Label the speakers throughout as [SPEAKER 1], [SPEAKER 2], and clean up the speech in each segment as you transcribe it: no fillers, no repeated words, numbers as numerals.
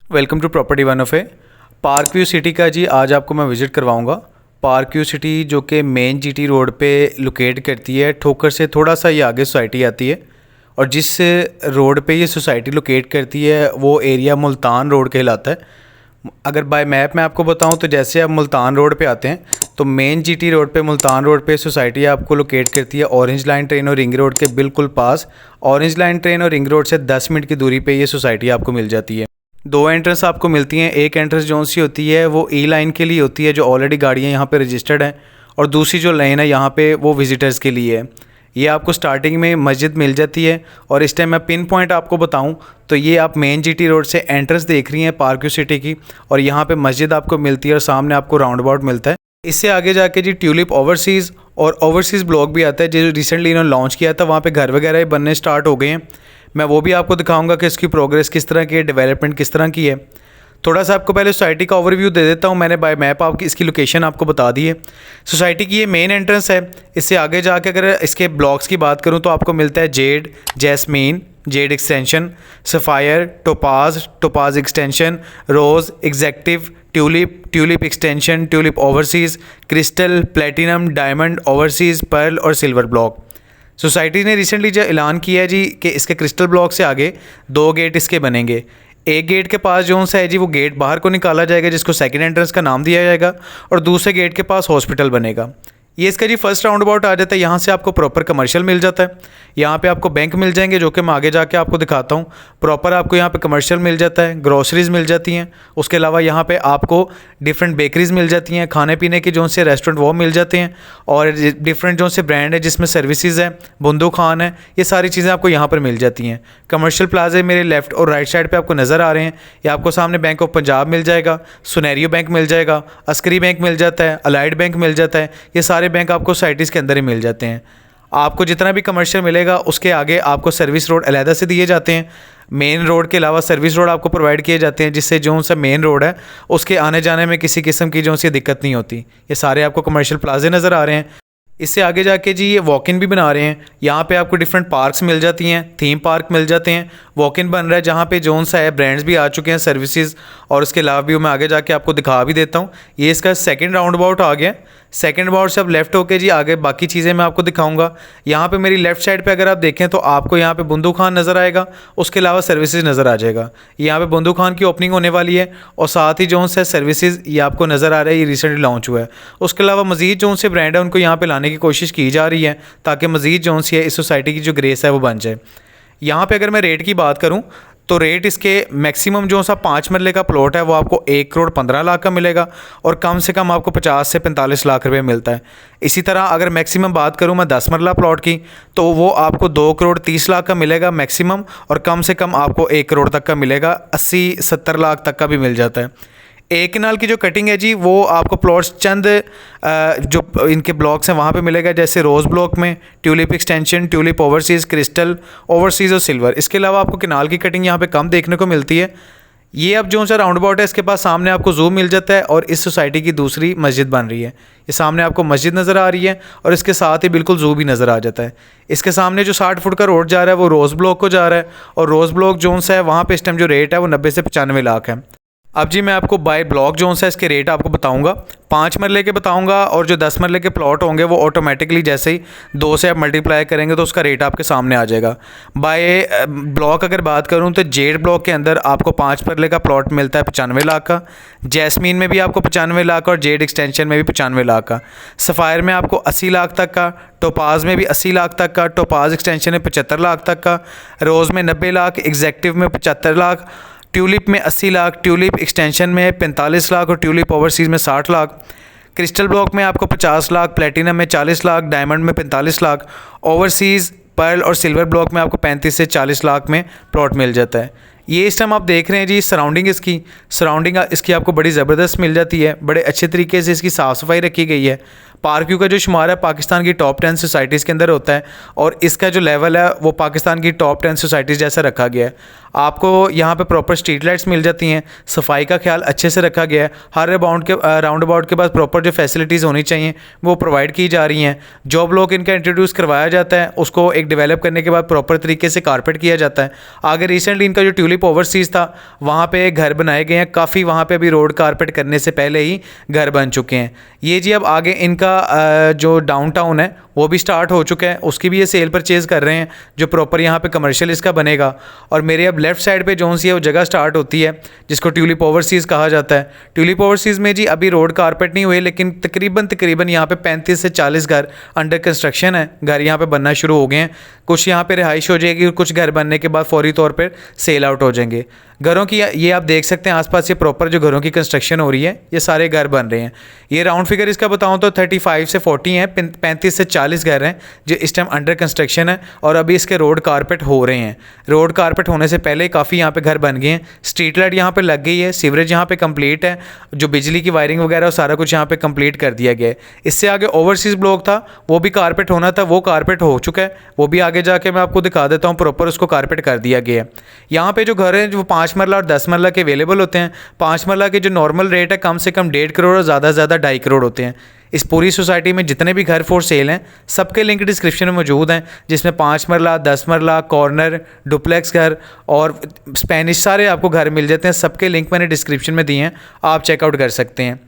[SPEAKER 1] Welcome to property one of a. Park view city का जी आज आपको मैं विज़िट करवाऊंगा। पार्क व्यू सिटी जो कि मेन जीटी रोड पे लोकेट करती है, ठोकर से थोड़ा सा ये आगे सोसाइटी आती है और जिस रोड पे ये सोसाइटी लोकेट करती है वो एरिया मुल्तान रोड कहलाता है। अगर बाय मैप में आपको बताऊं तो जैसे आप मुल्तान रोड पे आते हैं तो मेन जीटी रोड पे मुल्तान रोड पे सोसाइटी आपको लोकेट करती है ऑरेंज लाइन ट्रेन और रिंग रोड के बिल्कुल पास। ऑरेंज लाइन ट्रेन और रिंग रोड से 10 मिनट की दूरी पे ये सोसाइटी आपको मिल जाती है। दो एंट्रेंस आपको मिलती हैं। एक एंट्रेंस जो सी होती है वो ई लाइन के लिए होती है जो ऑलरेडी गाड़ियाँ यहाँ पे रजिस्टर्ड हैं, और दूसरी जो लाइन है यहाँ पे वो विजिटर्स के लिए है। ये आपको स्टार्टिंग में मस्जिद मिल जाती है और इस टाइम मैं पिन पॉइंट आपको बताऊं तो ये आप मेन जीटी रोड से एंट्रेंस देख रही हैं पार्क व्यू सिटी की, और यहाँ पे मस्जिद आपको मिलती है और सामने आपको राउंड अबाउट मिलता है। इससे आगे जाके जी ट्यूलिप ओवरसीज़ और ओवरसीज़ ब्लॉक भी आता है जो रिसेंटली इन्होंने लॉन्च किया था। वहाँ पे घर वगैरह बनने स्टार्ट हो गए हैं। मैं वो भी आपको दिखाऊंगा कि इसकी प्रोग्रेस किस तरह की है, डेवलपमेंट किस तरह की है। थोड़ा सा आपको पहले सोसाइटी का ओवरव्यू दे देता हूँ। मैंने बाय मैप आपकी इसकी लोकेशन आपको बता दी है। सोसाइटी की ये मेन एंट्रेंस है। इससे आगे जाके अगर इसके ब्लॉक्स की बात करूँ तो आपको मिलता है jade, jasmine, jade extension, sapphire, topaz extension, rose, executive, tulip, tulip extension, tulip overseas, crystal, platinum, diamond, overseas, pearl और सिल्वर ब्लॉक। सोसाइटी ने रिसेंटली जो ऐलान किया है जी कि इसके क्रिस्टल ब्लॉक से आगे 2 गेट इसके बनेंगे। एक गेट के पास जो सा है जी वो गेट बाहर को निकाला जाएगा जिसको सेकंड एंट्रेंस का नाम दिया जाएगा, और दूसरे गेट के पास हॉस्पिटल बनेगा। ये इसका जी फर्स्ट राउंड अबाउट आ जाता है। यहाँ से आपको प्रॉपर कमर्शियल मिल जाता है। यहाँ पे आपको बैंक मिल जाएंगे जो कि मैं आगे जाके आपको दिखाता हूँ। प्रॉपर आपको यहाँ पे कमर्शियल मिल जाता है, ग्रोसरीज मिल जाती हैं। उसके अलावा यहाँ पे आपको डिफरेंट बेकरीज मिल जाती हैं, खाने पीने के जो से रेस्टोरेंट वो मिल जाते हैं, और डिफरेंट जो से ब्रांड है जिसमें सर्विसेज है, बुंदू खान है, ये सारी चीज़ें आपको यहाँ पर मिल जाती हैं। कमर्शियल प्लाजे मेरे लेफ्ट और राइट साइड पर आपको नज़र आ रहे हैं। ये आपको सामने बैंक ऑफ पंजाब मिल जाएगा, सुनेरियो बैंक मिल जाएगा, अस्करी बैंक मिल जाता है, अलाइड बैंक मिल जाता है। ये सारे बैंक आपको सोसाइटीज़ के अंदर ही मिल जाते हैं। आपको जितना भी कमर्शियल मिलेगा उसके आगे आपको सर्विस रोड अलहदा से दिए जाते हैं। मेन रोड के अलावा सर्विस रोड आपको प्रोवाइड किए जाते हैं जिससे जो सा मेन रोड है उसके आने जाने में किसी किस्म की जो सी दिक्कत नहीं होती। ये सारे आपको कमर्शियल प्लाजे नज़र आ रहे हैं। इससे आगे जाके जी ये वॉक इन भी बना रहे हैं। यहाँ पे आपको डिफरेंट पार्क्स मिल जाती हैं, थीम पार्क मिल जाते हैं, वॉक इन बन रहा है जहाँ पे जोन सा है ब्रांड्स भी आ चुके हैं, सर्विसेज, और उसके अलावा भी मैं आगे जाके आपको दिखा भी देता हूँ। ये इसका सेकंड राउंड अबाउट आ गया। सेकंड अबाउट से अब लेफ्ट होके जी आगे बाकी चीज़ें मैं आपको दिखाऊंगा। यहाँ पे मेरी लेफ्ट साइड पे अगर आप देखें तो आपको यहाँ पे बुंदू खान नज़र आएगा, उसके अलावा सर्विसेज नज़र आ जाएगा। यहाँ पे बुंदू खान की ओपनिंग होने वाली है और साथ ही जोन से सर्विसेज ये आपको नज़र आ रहा है, ये रिसेंटली लॉन्च हुआ है। उसके अलावा मज़ीद जोन से ब्रांड है उनको यहाँ पर लाने की कोशिश की जा रही है ताकि मज़ीद जोन सी है इस सोसाइटी की जो ग्रेस है वो बन जाए। यहाँ पर अगर मैं रेट की बात करूँ तो रेट इसके मैक्सिमम जो सा 5 मरले का प्लॉट है वो आपको 1,15,00,000 का मिलेगा, और कम से कम आपको 50 से 45 लाख रुपए मिलता है। इसी तरह अगर मैक्सिमम बात करूं मैं 10 मरला प्लॉट की तो वो आपको 2,30,00,000 का मिलेगा मैक्सिमम, और कम से कम आपको 1 करोड़ तक का मिलेगा। 80-70 लाख तक का भी मिल जाता है। एक कनाल की जो कटिंग है जी वो आपको प्लॉट्स चंद जो इनके ब्लॉक्स हैं वहाँ पे मिलेगा, जैसे रोज़ ब्लॉक में tulip extension, tulip overseas, crystal overseas और सिल्वर। इसके अलावा आपको कनाल की कटिंग यहाँ पे कम देखने को मिलती है। ये अब जो सा राउंड अबाउट है इसके पास सामने आपको जू मिल जाता है, और इस सोसाइटी की दूसरी मस्जिद बन रही है। ये सामने आपको मस्जिद नज़र आ रही है और इसके साथ ही बिल्कुल जू भी नज़र आ जाता है। इसके सामने जो 60 फुट का रोड जा रहा है वो रोज़ ब्लॉक को जा रहा है, और रोज़ ब्लॉक जोन सा है वहाँ पे इस टाइम जो रेट है वो 90 से 95 लाख है। अब जी मैं आपको बाय ब्लॉक जोन सा इसके रेट आपको बताऊंगा। 5 मरले के बताऊंगा, और जो 10 मरले के प्लॉट होंगे वो ऑटोमेटिकली जैसे ही 2 से आप मल्टीप्लाई करेंगे तो उसका रेट आपके सामने आ जाएगा। बाय ब्लॉक अगर बात करूं तो जेड ब्लॉक के अंदर आपको 5 मरले का प्लॉट मिलता है 95 लाख का, जैस्मीन में भी आपको 95 लाख, और जेड एक्सटेंशन में भी 95 लाख का, सफ़ायर में आपको 80 लाख तक का, टोपाज में भी 80 लाख तक का, टोपाज एक्सटेंशन में 75 लाख तक का, रोज़ में 90 लाख, एग्जेक्टिव में 75 लाख, ट्यूलिप में 80 लाख, ट्यूलिप एक्सटेंशन में 45 लाख और ट्यूलिप ओवरसीज़ में 60 लाख, क्रिस्टल ब्लॉक में आपको 50 लाख, प्लेटिनम में 40 लाख, डायमंड में 45 लाख, ओवरसीज़, पर्ल और सिल्वर ब्लॉक में आपको 35 से 40 लाख में प्लॉट मिल जाता है। ये इस टाइम आप देख रहे हैं जी सराउंडिंग इसकी आपको बड़ी ज़बरदस्त मिल जाती है। बड़े अच्छे तरीके से इसकी साफ़ सफाई रखी गई है। पार्क व्यू का जो शुमार है पाकिस्तान की टॉप 10 सोसाइटीज़ के अंदर होता है, और इसका जो लेवल है वो पाकिस्तान की टॉप 10 सोसाइटीज़ जैसा रखा गया है। आपको यहाँ पे प्रॉपर स्ट्रीट लाइट्स मिल जाती हैं, सफाई का ख्याल अच्छे से रखा गया है, हर राउंड अबाउट के पास प्रॉपर जो फैसिलिटीज़ होनी चाहिए वो प्रोवाइड की जा रही हैं। जो ब्लॉक इनका इंट्रोड्यूस करवाया जाता है उसको एक डेवलप करने के बाद प्रॉपर तरीके से कारपेट किया जाता है। आगे रिसेंटली इनका जो ट्यूलिप ओवरसीज़ था वहाँ पे घर बनाए गए हैं, काफ़ी वहाँ पे अभी रोड कारपेट करने से पहले ही घर बन चुके हैं। ये जी अब आगे इनका जो डाउनटाउन है वो भी स्टार्ट हो चुका है, उसकी भी ये सेल परचेज़ कर रहे हैं जो प्रॉपर यहाँ पे कमर्शियल इसका बनेगा। और मेरे अब लेफ़्ट साइड पे जोन सी है वो जगह स्टार्ट होती है जिसको ट्यूलिप ओवरसीज़ कहा जाता है। ट्यूलिप ओवरसीज़ में जी अभी रोड कारपेट नहीं हुए, लेकिन तकरीबन यहाँ पे 35 से 40 घर अंडर कंस्ट्रक्शन है, घर यहाँ पे बनना शुरू हो गए हैं। कुछ यहाँ पे रिहाइश हो जाएगी और कुछ घर बनने के बाद फौरी तौर पर सेल आउट हो जाएंगे। घरों की ये आप देख सकते हैं आसपास ये प्रॉपर जो घरों की कंस्ट्रक्शन हो रही है, ये सारे घर बन रहे हैं। ये राउंड फिगर इसका बताऊं तो 35 से 40 हैं, 35 से 40 घर हैं जो इस टाइम अंडर कंस्ट्रक्शन है और अभी इसके रोड कारपेट हो रहे हैं। रोड कारपेट होने से पहले काफ़ी यहाँ पे घर बन गए हैं, स्ट्रीट लाइट यहाँ पे लग गई है, सीवरेज यहाँ पे कंप्लीट है, जो बिजली की वायरिंग वगैरह सारा कुछ यहाँ पे कंप्लीट कर दिया गया है। इससे आगे ओवरसीज़ ब्लॉक था वो भी कारपेट होना था, वो कारपेट हो चुका है, वो भी आगे जाके मैं आपको दिखा देता हूँ, प्रॉपर उसको कारपेट कर दिया गया है। यहाँ पे जो घर हैं जो 5 मरला और 10 मरला के अवेलेबल होते हैं, 5 मरला के जो नॉर्मल रेट है कम से कम 1.5 करोड़ और ज़्यादा से ज़्यादा 2.5 करोड़ होते हैं। इस पूरी सोसाइटी में जितने भी घर फॉर सेल हैं सबके लिंक डिस्क्रिप्शन में मौजूद हैं, जिसमें 5 मरला, 10 मरला, कॉर्नर, डुप्लेक्स घर और स्पेनिश सारे आपको घर मिल जाते हैं। सबके लिंक मैंने डिस्क्रिप्शन में दिए हैं, आप चेकआउट कर सकते हैं।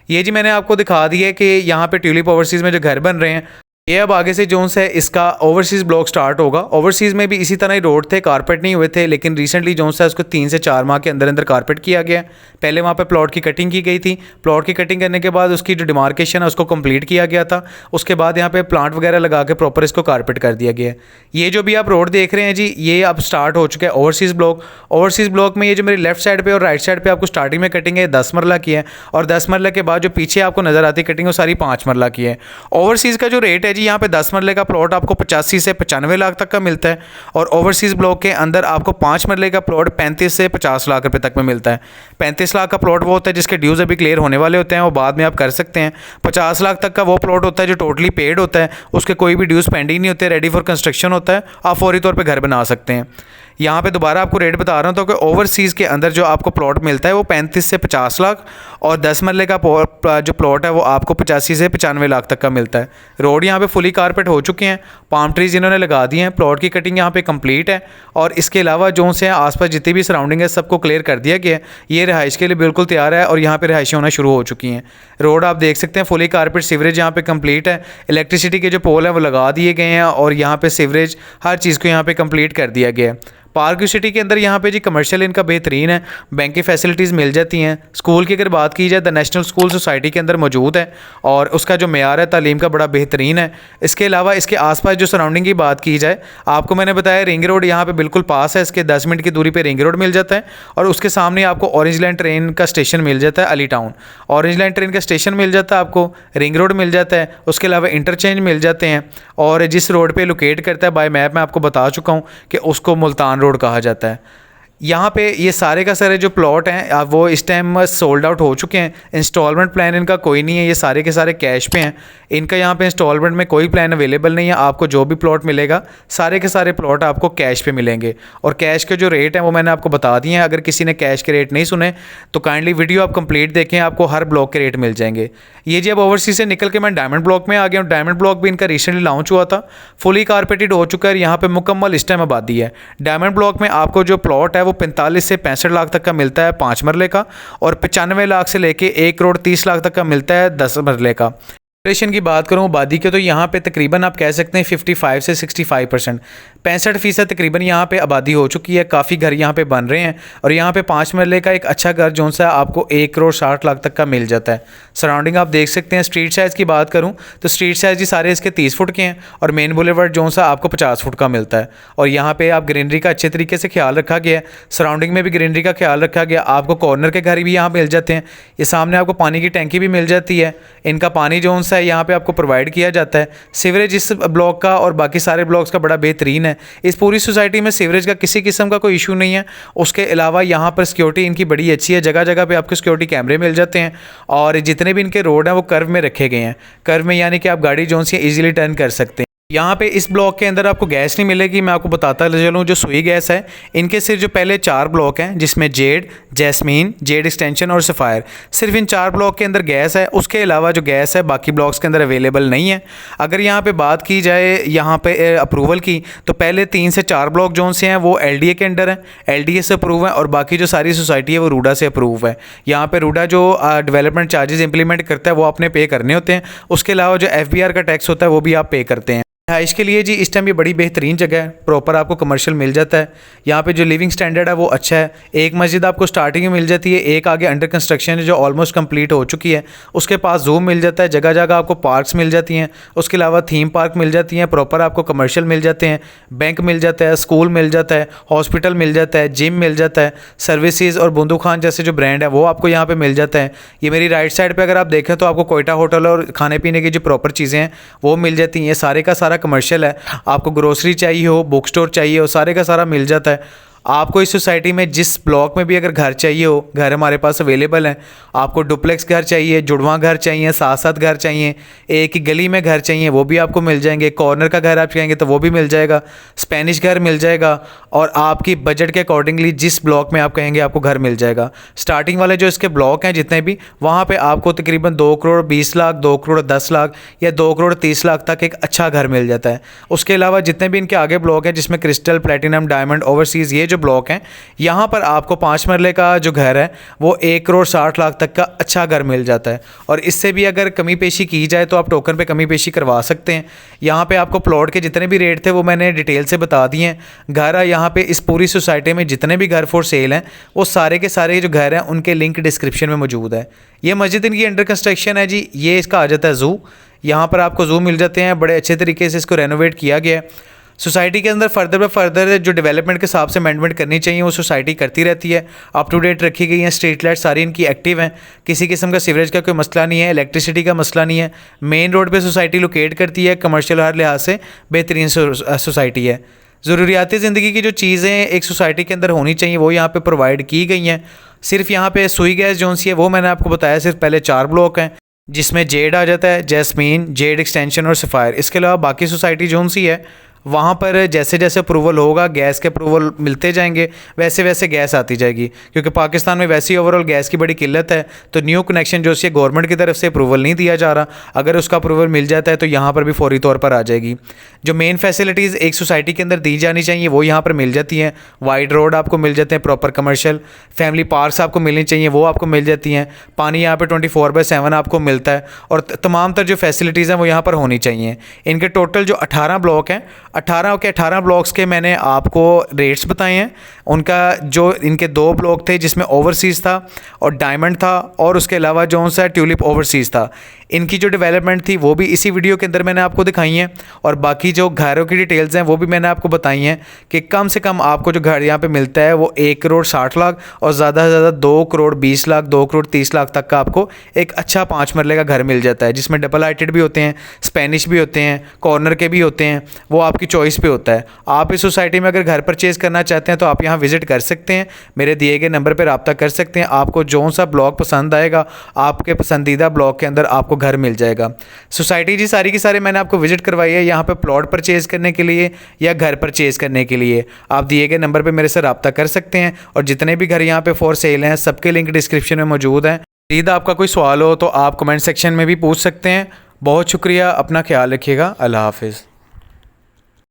[SPEAKER 1] ये जी मैंने आपको दिखा दिया है कि यहाँ पे ट्यूलिप ओवरसीज़ में जो घर बन रहे हैं, ये अब आगे से जोन से इसका ओवरसीज़ ब्लॉक स्टार्ट होगा। ओवरसीज़ में भी इसी तरह ही रोड थे, कारपेट नहीं हुए थे, लेकिन रिसेंटली जोन से उसको 3 से 4 माह के अंदर अंदर कारपेट किया गया। पहले वहाँ पे प्लॉट की कटिंग की गई थी, प्लॉट की कटिंग करने के बाद उसकी जो डिमार्केशन है उसको कंप्लीट किया गया था, उसके बाद यहाँ पे प्लांट वगैरह लगा के प्रॉपर इसको कारपेट कर दिया गया। ये जो भी आप रोड देख रहे हैं जी, ये अब स्टार्ट हो चुका है ओवरसीज़ ब्लॉक। ओवरसीज़ ब्लॉक में ये जो मेरी लेफ्ट साइड पर और राइट साइड पर आपको स्टार्टिंग में कटिंग है 10 मरला की है, और 10 मरला के बाद जो पीछे आपको नज़र आती है कटिंग वो सारी 5 मरला की है। ओवरसीज़ का जो रेट है जी, यहाँ पे 10 मरले का प्लॉट आपको 85 से 95 लाख तक का मिलता है, और ओवरसीज़ ब्लॉक के अंदर आपको 5 मरले का प्लॉट 35 से 50 लाख रुपए तक में मिलता है। 35 लाख का प्लॉट वो होता है जिसके ड्यूज़ अभी क्लियर होने वाले होते हैं, वो बाद में आप कर सकते हैं। 50 लाख तक का वो प्लॉट होता है जो टोटली पेड होता है, उसके कोई भी ड्यूज़ पेंडिंग नहीं होते, रेडी फॉर कंस्ट्रक्शन होता है, आप फौरी तौर पर घर बना सकते हैं। यहाँ पे दोबारा आपको रेट बता रहा हूँ तो कि ओवरसीज़ के अंदर जो आपको प्लॉट मिलता है वो 35 से 50 लाख, और 10 मरले का जो प्लॉट है वो आपको 85 से 95 लाख तक का मिलता है। रोड यहाँ पे फुली कारपेट हो चुके हैं, पाम ट्रीज इन्होंने लगा दिए हैं, प्लॉट की कटिंग यहाँ पे कंप्लीट है, और इसके अलावा जो से आसपास जितनी भी सराउंडिंग है सबको क्लियर कर दिया गया है। ये रिहाइश के लिए बिल्कुल तैयार है और यहाँ पर रिहाइशें होना शुरू हो चुकी हैं। रोड आप देख सकते हैं फुली कारपेट, सीवरेज यहाँ पे कंप्लीट है, इलेक्ट्रिसिटी के जो पोल है वो लगा दिए गए हैं, और यहाँ पे सीवरेज हर चीज़ को यहाँ पे कंप्लीट कर दिया गया है। पार्क व्यू सिटी के अंदर यहाँ पे जी कमर्शियल इनका बेहतरीन है, बैंक की फैसिलिटीज़ मिल जाती हैं। स्कूल की अगर बात की जाए द नेशनल स्कूल सोसाइटी के अंदर मौजूद है, और उसका जो मेयार है तालीम का बड़ा बेहतरीन है। इसके अलावा इसके आसपास जो सराउंडिंग की बात की जाए, आपको मैंने बताया रिंग रोड यहाँ पे बिल्कुल पास है, इसके 10 मिनट की दूरी पे रिंग रोड मिल जाता है, और उसके सामने आपको ऑरेंज लाइन ट्रेन का स्टेशन मिल जाता है, Ali town orange line train का स्टेशन मिल जाता है, आपको रिंग रोड मिल जाता है, उसके अलावा इंटरचेंज मिल जाते हैं। और जिस रोड पर लोकेट करता है बाय मैप मैं आपको बता चुका हूँ कि उसको मुल्तान रोड कहा जाता है। यहाँ पे ये सारे का सारे जो प्लॉट हैं वो इस टाइम सोल्ड आउट हो चुके हैं। इंस्टॉलमेंट प्लान इनका कोई नहीं है, ये सारे के सारे कैश पे हैं। इनका यहाँ पे इंस्टॉलमेंट में कोई प्लान अवेलेबल नहीं है। आपको जो भी प्लॉट मिलेगा सारे के सारे प्लॉट आपको कैश पे मिलेंगे, और कैश के जो रेट हैं वो मैंने आपको बता दिए हैं। अगर किसी ने कैश के रेट नहीं सुने तो काइंडली वीडियो आप कंप्लीट देखें, आपको हर ब्लॉक के रेट मिल जाएंगे। ये जी अब ओवरसीज से निकल के मैं डायमंड ब्लॉक में आ गया हूँ। डायमंड ब्लॉक भी इनका रिसेंटली लॉन्च हुआ था, फुली कारपेटेड हो चुका है, यहाँ पे मुकम्मल इस टाइम आबादी है। डायमंड ब्लॉक में आपको जो प्लॉट है वो 45 से 65 लाख तक का मिलता है 5 मरले का, और 95 लाख से लेके 1 करोड़ 30 लाख तक का मिलता है 10 मरले का। पॉपुलेशन की बात करूँ आबादी के, तो यहाँ पे तकरीबन आप कह सकते हैं 55 से 65%, 65% तकरीबन यहाँ पे आबादी हो चुकी है। काफ़ी घर यहाँ पे बन रहे हैं, और यहाँ पे 5 मरले का एक अच्छा घर जो सा आपको 1 करोड़ 60 लाख तक का मिल जाता है। सराउंडिंग आप देख सकते हैं। स्ट्रीट साइज़ की बात करूँ तो स्ट्रीट साइज़ ही सारे इसके 30 फुट के हैं, और मेन बुलेवर्ड जो सा आपको 50 फुट का मिलता है। और यहाँ पर आप ग्रीनरी का अच्छे तरीके से ख्याल रखा गया है, सराउंडिंग में भी ग्रीनरी का ख्याल रखा गया। आपको कॉर्नर के घर भी यहाँ मिल जाते हैं, ये सामने आपको पानी की टैंकी भी मिल जाती है। इनका पानी जो सा है यहाँ पे आपको प्रोवाइड किया जाता है। सीवरेज इस ब्लॉक का और बाकी सारे ब्लॉक्स का बड़ा बेहतरीन है। इस पूरी सोसाइटी में सीवरेज का किसी किस्म का कोई इशू नहीं है। उसके अलावा यहाँ पर सिक्योरिटी इनकी बड़ी अच्छी है, जगह जगह पे आपको सिक्योरिटी कैमरे मिल जाते हैं, और जितने भी इनके रोड हैं वो कर्व में रखे गए हैं। कर्व में यानी कि आप गाड़ी जो सी ईजिली टर्न कर सकते हैं। यहाँ पे इस ब्लॉक के अंदर आपको गैस नहीं मिलेगी। मैं आपको बताता चलूँ, जो सुई गैस है इनके सिर्फ जो पहले 4 ब्लॉक हैं जिसमें जेड, जैस्मीन, जेड एक्सटेंशन और सफ़ायर, सिर्फ इन 4 ब्लॉक के अंदर गैस है। उसके अलावा जो गैस है बाकी ब्लॉक्स के अंदर अवेलेबल नहीं है। अगर यहाँ पे बात की जाए यहाँ पे अप्रूवल की, तो पहले 3 से 4 ब्लॉक जोन से हैं वो LDA के अंडर हैं, LDA से अप्रूव है, और बाकी जो सारी सोसाइटी है वो रूडा से अप्रूव है। यहाँ पे रूडा जो डेवलपमेंट चार्जेस इंप्लीमेंट करता है वो आपने पे करने होते हैं। उसके अलावा जो FBR का टैक्स होता है वो भी आप पे करते हैं। इसके लिए जी इस टाइम ये बड़ी बेहतरीन जगह है, प्रॉपर आपको कमर्शियल मिल जाता है। यहाँ पे जो लिविंग स्टैंडर्ड है वो अच्छा है। एक मस्जिद आपको स्टार्टिंग में मिल जाती है, एक आगे अंडर कंस्ट्रक्शन है जो ऑलमोस्ट कंप्लीट हो चुकी है। उसके पास जू मिल जाता है, जगह जगह आपको पार्क्स मिल जाती हैं। उसके अलावा थीम पार्क मिल जाती हैं, प्रॉपर आपको कमर्शियल मिल जाते हैं, बैंक मिल जाता है, स्कूल मिल जाता है, हॉस्पिटल मिल जाता है, जिम मिल जाता है, सर्विसेज और बुंदू खान जैसे जो ब्रांड है वो आपको यहाँ पर मिल जाता है। ये मेरी राइट साइड पर अगर आप देखें तो आपको कोयटा होटल और खाने पीने की जो प्रॉपर चीज़ें हैं वो मिल जाती हैं। ये सारे का सारा कमर्शियल है। आपको ग्रोसरी चाहिए हो, बुक स्टोर चाहिए हो, सारे का सारा मिल जाता है। आपको इस सोसाइटी में जिस ब्लॉक में भी अगर घर चाहिए हो, घर हमारे पास अवेलेबल हैं। आपको डुप्लेक्स घर चाहिए, जुड़वा घर चाहिए, साथ साथ घर चाहिए, एक ही गली में घर चाहिए, वो भी आपको मिल जाएंगे। कॉर्नर का घर आप चाहेंगे तो वो भी मिल जाएगा, स्पेनिश घर मिल जाएगा, और आपकी बजट के अकॉर्डिंगली जिस ब्लॉक में आप कहेंगे आपको घर मिल जाएगा। स्टार्टिंग वाले जो इसके ब्लॉक हैं जितने भी, वहाँ पर आपको तकरीबन 2 करोड़ 20 लाख, 2 करोड़ 10 लाख या 2 करोड़ 30 लाख तक एक अच्छा घर मिल जाता है। उसके अलावा जितने भी इनके आगे ब्लॉक हैं जिसमें क्रिस्टल, प्लेटिनम, डायमंड, ओवरसीज़, ये जो ब्लॉक हैं, यहाँ पर आपको 5 मरले का जो घर है वो 1 करोड़ 60 लाख तक का अच्छा घर मिल जाता है। और इससे भी अगर कमी पेशी की जाए तो आप टोकन पे कमी पेशी करवा सकते हैं। यहाँ पे आपको प्लॉट के जितने भी रेट थे वो मैंने डिटेल से बता दिए हैं। घर है यहाँ पे इस पूरी सोसाइटी में जितने भी घर फॉर सेल हैं वो सारे के सारे जो घर हैं उनके लिंक डिस्क्रिप्शन में मौजूद है। ये मस्जिद इनकी अंडर कंस्ट्रक्शन है जी। ये इसका आ जाता है ज़ू। यहाँ पर आपको ज़ू मिल जाते हैं, बड़े अच्छे तरीके से इसको रेनोवेट किया गया है। सोसाइटी के अंदर फर्दर जो डेवलपमेंट के हिसाब से अमेंडमेंट करनी चाहिए वो सोसाइटी करती रहती है। अप टू डेट रखी गई हैं, स्ट्रीट लाइट सारी इनकी एक्टिव हैं, किसी किस्म का सीवरेज का कोई मसला नहीं है, इलेक्ट्रिसिटी का मसला नहीं है। मेन रोड पे सोसाइटी लोकेट करती है, कमर्शियल हर लिहाज से बेहतरीन सोसाइटी है। ज़रूरियाती ज़िंदगी की जो चीज़ें एक सोसाइटी के अंदर होनी चाहिए वो यहाँ पे प्रोवाइड की गई हैं। सिर्फ यहाँ पे सुई गैस जोन सी है वो मैंने आपको बताया, सिर्फ पहले 4 ब्लॉक हैं जिसमें जेड आ जाता है, जैस्मीन, जेड एक्सटेंशन और सफ़ायर। इसके अलावा बाकी सोसाइटी जोन सी है वहाँ पर जैसे जैसे अप्रूवल होगा, गैस के अप्रूवल मिलते जाएंगे, वैसे वैसे गैस आती जाएगी। क्योंकि पाकिस्तान में वैसे ही ओवरऑल गैस की बड़ी किल्लत है, तो न्यू कनेक्शन जो सी गवर्नमेंट की तरफ से अप्रूवल नहीं दिया जा रहा। अगर उसका अप्रूवल मिल जाता है तो यहाँ पर भी फौरी तौर पर आ जाएगी। जो मेन फैसिलिटीज़ एक सोसाइटी के अंदर दी जानी चाहिए वो यहाँ पर मिल जाती हैं। वाइड रोड आपको मिल जाते हैं, प्रॉपर कमर्शियल फैमिली पार्क्स आपको मिलनी चाहिए वो आपको मिल जाती हैं। पानी यहाँ पर 24/7 आपको मिलता है, और तमाम तर जो फैसिलिटीज़ हैं वो यहाँ पर होनी चाहिए। इनके टोटल जो 18 ब्लॉक हैं, 18 ब्लॉक्स के मैंने आपको रेट्स बताए हैं। उनका जो इनके 2 ब्लॉक थे जिसमें ओवरसीज़ था और डायमंड था, और उसके अलावा जो सा ट्यूलिप ओवरसीज़ था, इनकी जो डेवलपमेंट थी वो भी इसी वीडियो के अंदर मैंने आपको दिखाई हैं। और बाकी जो घरों की डिटेल्स हैं वो भी मैंने आपको बताई हैं कि कम से कम आपको जो घर यहाँ पे मिलता है वो 1 करोड़ 60 लाख और ज़्यादा से ज़्यादा 2 करोड़ 20 लाख, 2 करोड़ 30 लाख तक का आपको एक अच्छा 5 मरले का घर मिल जाता है, जिसमें डबल हाइटेड भी होते हैं, स्पेनिश भी होते हैं, कॉर्नर के भी होते हैं। वो आपकी चॉइस पे होता है। आप इस सोसाइटी में अगर घर परचेज़ करना चाहते हैं तो आप यहाँ विजिट कर सकते हैं, मेरे दिए गए नंबर पर रब्ता कर सकते हैं। आपको जो सा ब्लॉक पसंद आएगा आपके पसंदीदा ब्लॉक के अंदर आपको घर मिल जाएगा। सोसाइटी जी सारी की सारी मैंने आपको विजिट करवाई है यहाँ पे प्लॉट परचेज़ करने के लिए या घर परचेज़ करने के लिए। आप दिए गए नंबर पे मेरे से रब्ता कर सकते हैं, और जितने भी घर यहाँ पे फॉर सेल हैं सबके लिंक डिस्क्रिप्शन में मौजूद हैं। यदि आपका कोई सवाल हो तो आप कमेंट सेक्शन में भी पूछ सकते हैं। बहुत शुक्रिया, अपना ख्याल रखिएगा। अल्लाह हाफिज़।